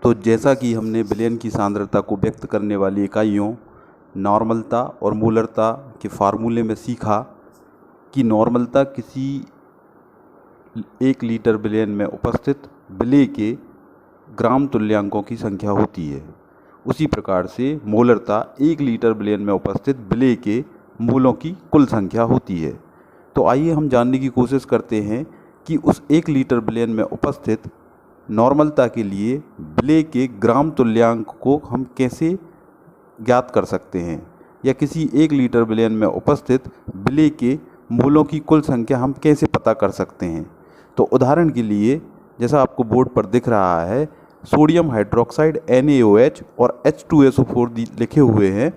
तो जैसा कि हमने विलयन की सांद्रता को व्यक्त करने वाली इकाइयों नॉर्मलता और मोलरता के फार्मूले में सीखा कि नॉर्मलता किसी 1 लीटर विलयन में उपस्थित विलेय के ग्राम तुल्यांकों की संख्या होती है। उसी प्रकार से मोलरता 1 लीटर विलयन में उपस्थित विलेय के मोलों की कुल संख्या होती है। तो आइए हम जानने की कोशिश करते हैं कि उस 1 लीटर विलयन में उपस्थित नॉर्मलता के लिए विलेय के ग्राम तुल्यांक को हम कैसे ज्ञात कर सकते हैं, या किसी 1 लीटर विलयन में उपस्थित विलेय के मोलों की कुल संख्या हम कैसे पता कर सकते हैं। तो उदाहरण के लिए जैसा आपको बोर्ड पर दिख रहा है, सोडियम हाइड्रोक्साइड NaOH और H2SO4 लिखे हुए हैं।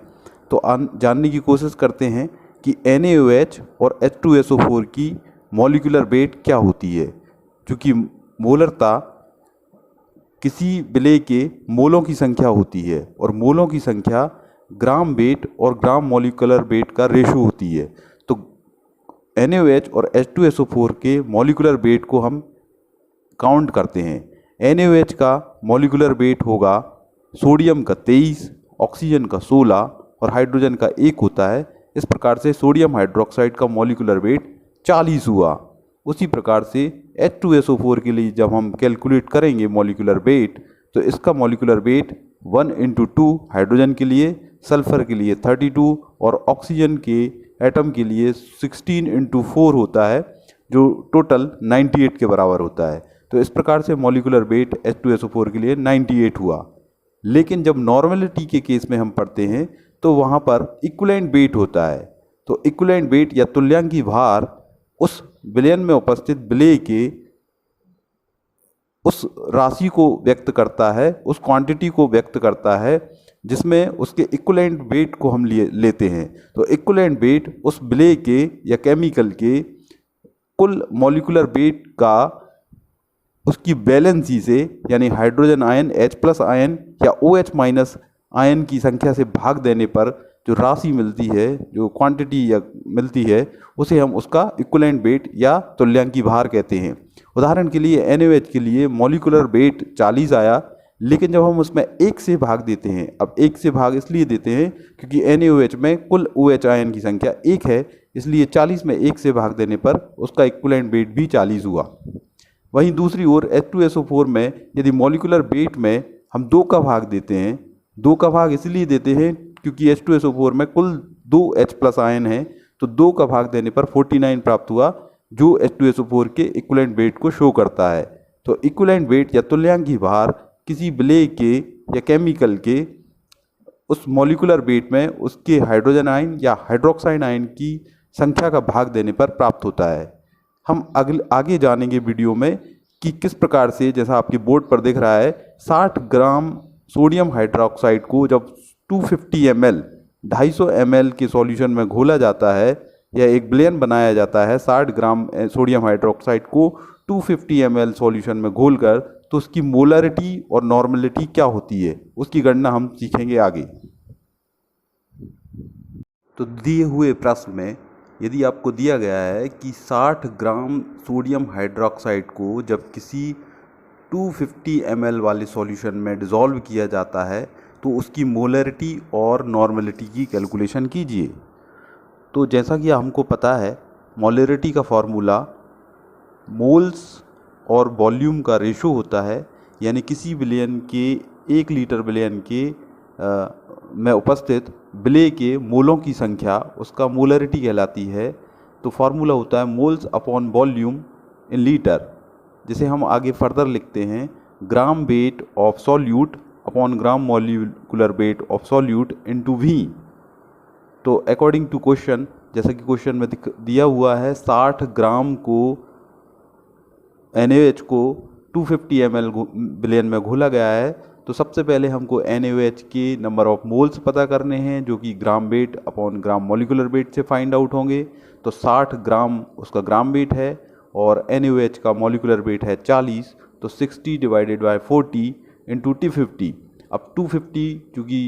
तो जानने की कोशिश करते हैं कि NaOH और H2SO4 की मॉलिक्यूलर वेट क्या होती है, क्योंकि मोलरता किसी विलेय के मोलों की संख्या होती है और मोलों की संख्या ग्राम वेट और ग्राम मॉलिक्यूलर वेट का रेशो होती है। तो NaOH और H2SO4 के मॉलिक्यूलर वेट को हम काउंट करते हैं। NaOH का मॉलिक्यूलर वेट होगा सोडियम का 23, ऑक्सीजन का 16 और हाइड्रोजन का 1 होता है। इस प्रकार से सोडियम हाइड्रोक्साइड का मॉलिक्यूलर वेट 40 हुआ। उसी प्रकार से H2SO4 के लिए जब हम कैलकुलेट करेंगे मॉलिक्यूलर वेट, तो इसका मॉलिक्यूलर वेट 1 × 2 हाइड्रोजन के लिए, सल्फर के लिए 32 और ऑक्सीजन के एटम के लिए 16 × 4 होता है, जो टोटल 98 के बराबर होता है। तो इस प्रकार से मॉलिक्यूलर वेट H2SO4 के लिए 98 हुआ। लेकिन जब नॉर्मलिटी के केस में हम पढ़ते हैं तो वहाँ पर इक्विवेलेंट वेट होता है। तो इक्विवेलेंट वेट या तुल्यांकी भार उस विलयन में उपस्थित विलेय के उस राशि को व्यक्त करता है, उस क्वांटिटी को व्यक्त करता है जिसमें उसके इक्विवेलेंट वेट को हम लेते हैं। तो इक्विवेलेंट वेट उस विलेय के या केमिकल के कुल मॉलिक्यूलर वेट का उसकी वैलेंसी से, यानी हाइड्रोजन आयन H+ आयन या OH- आयन की संख्या से भाग देने पर जो राशि मिलती है, जो क्वांटिटी या मिलती है, उसे हम उसका इक्विवेलेंट वेट या तुल्यांकी भार कहते हैं। उदाहरण के लिए NaOH के लिए मॉलिक्यूलर वेट 40 आया, लेकिन जब हम उसमें 1 से भाग देते हैं, अब 1 से भाग इसलिए देते हैं क्योंकि NaOH में कुल OH आयन की संख्या 1 है, इसलिए 40 में 1 से भाग देने पर उसका इक्विवेलेंट वेट भी 40 हुआ। वहीं दूसरी ओर H2SO4 में यदि मॉलिक्यूलर वेट में हम 2 का भाग देते हैं, 2 का भाग इसलिए देते हैं क्योंकि H2SO4 में कुल 2 H+ आयन हैं, तो 2 का भाग देने पर 49 प्राप्त हुआ, जो H2SO4 के इक्विवेलेंट वेट को शो करता है। तो इक्विवेलेंट वेट या तुल्यांकी भार किसी विलेय के या केमिकल के उस मॉलिक्यूलर वेट में उसके हाइड्रोजन आयन या हाइड्रोक्साइड आयन की संख्या का भाग देने पर प्राप्त होता है। हम आगे जानेंगे वीडियो में कि किस प्रकार से, जैसा आपके बोर्ड पर दिख रहा है, 60 ग्राम सोडियम हाइड्रोक्साइड को जब 250 ml 250 ml के सॉल्यूशन में घोला जाता है या एक विलयन बनाया जाता है 60 ग्राम सोडियम हाइड्रोक्साइड को 250 ml सॉल्यूशन में घोलकर, तो उसकी मोलरिटी और नॉर्मलिटी क्या होती है उसकी गणना हम सीखेंगे आगे। तो दिए हुए प्रश्न में यदि आपको दिया गया है कि 60 ग्राम सोडियम हाइड्रोक्साइड को जब किसी 250 ml वाले सॉल्यूशन में डिज़ोल्व किया जाता है तो उसकी मोलरिटी और नॉर्मलिटी की कैलकुलेशन कीजिए। तो जैसा कि हमको पता है, मोलरिटी का फॉर्मूला मोल्स और वॉल्यूम का रेशो होता है, यानी किसी विलयन के 1 लीटर विलयन के में उपस्थित विलेय के मोलों की संख्या उसका मोलरिटी कहलाती है। तो फार्मूला होता है moles upon volume in litre, जिसे हम आगे फर्दर लिखते हैं gram weight of solute upon gram molecular weight of solute into V। तो अकॉर्डिंग टू क्वेश्चन, जैसा कि क्वेश्चन में दिया हुआ है, 60 ग्राम को NaOH को 250 ml विलयन में घोला गया है, तो सबसे पहले हमको NaOH के नंबर ऑफ मोल्स पता करने हैं, जो कि gram weight upon gram molecular weight से फाइंड आउट होंगे। तो 60 ग्राम उसका ग्राम वेट है और NaOH का मॉलिक्यूलर वेट है 40, तो 60 / 40 × 250। अब 250 क्योंकि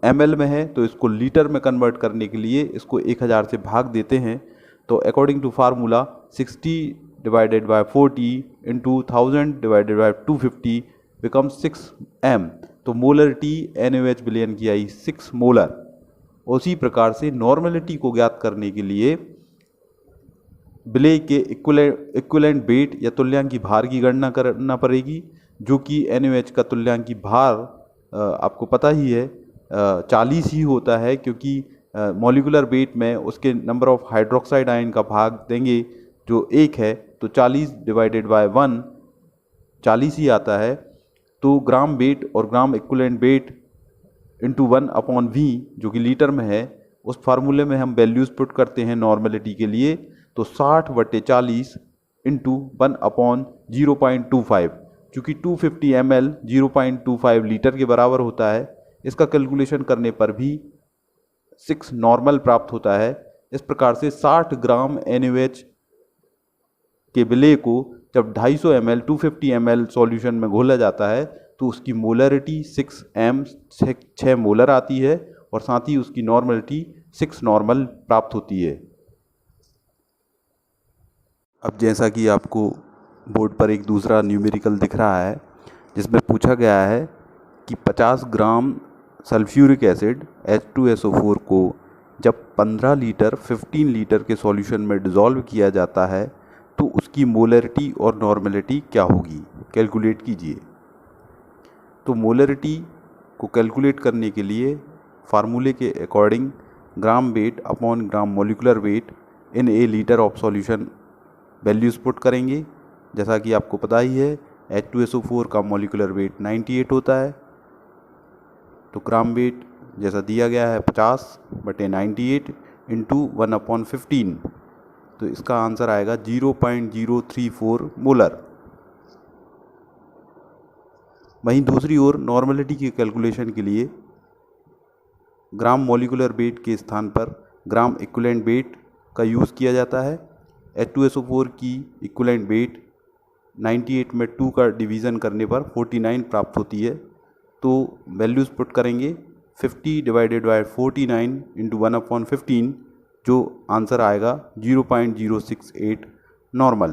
ml में है तो इसको लीटर में कन्वर्ट करने के लिए इसको 1000 से भाग देते हैं। तो according to formula 60 / 40 × 1000 / 250 becomes 6m, तो मोलरिटी NaOH विलयन की आई 6 मोलर। उसी प्रकार से नॉर्मलिटी को ज्ञात करने के लिए विलेय के इक्विवेलेंट वेट या तुल्यांकी भार की गणना करना पड़ेगी, जो कि NaOH का तुल्यांकी भार आपको पता ही है 40 ही होता है, क्योंकि मॉलिक्यूलर वेट में उसके नंबर ऑफ हाइड्रोक्साइड आयन का भाग देंगे जो 1 है, तो 40 डिवाइडेड बाय 1 40 ही आता है। तो ग्राम वेट और gram equivalent weight into 1/V जो कि लीटर में है, उस फार्मूले में हम वैल्यूज़ पुट करते हैं नॉर्मलिटी के लिए, तो 60/40 इंटू 1/0.25, चूँकि 250 ml 0.25 लीटर के बराबर होता है। इसका कैलकुलेशन करने पर भी 6 नॉर्मल प्राप्त होता है। इस प्रकार से 60 ग्राम NaOH के विलेय को जब 250 ml 250 ml सॉल्यूशन में घोला जाता है तो उसकी मोलरिटी 6m 6 मोलर आती है, और साथ ही उसकी नॉर्मलिटी 6 नॉर्मल प्राप्त होती है। अब जैसा कि आपको बोर्ड पर एक दूसरा न्यूमेरिकल दिख रहा है, जिसमें पूछा गया है कि 50 ग्राम सल्फ्यूरिक एसिड H2SO4 को जब 15 लीटर 15 लीटर के सॉल्यूशन में डिज़ोल्व किया जाता है तो उसकी मोलरिटी और नॉर्मलिटी क्या होगी, कैलकुलेट कीजिए। तो मोलरिटी को कैलकुलेट करने के लिए फार्मूले के according gram weight upon gram molecular weight in A litre of solution values put करेंगे। जैसा कि आपको पता ही है H2SO4 का मॉलिक्यूलर वेट 98 होता है, तो ग्राम वेट जैसा दिया गया है 50/98 इंटू 1/15, तो इसका आंसर आएगा 0.034 मोलर। वहीं दूसरी ओर नॉर्मलिटी की कैलकुलेशन के लिए ग्राम मॉलिक्यूलर वेट के स्थान पर ग्राम इक्विवेलेंट वेट का यूज़ किया जाता है। H2SO4 की इक्विवेलेंट वेट 98 में 2 का डिवीज़न करने पर 49 प्राप्त होती है, तो वैल्यूज़ पुट करेंगे 50 डिवाइडेड बाय 49 इंटू 1/15, जो आंसर आएगा 0.068 नॉर्मल।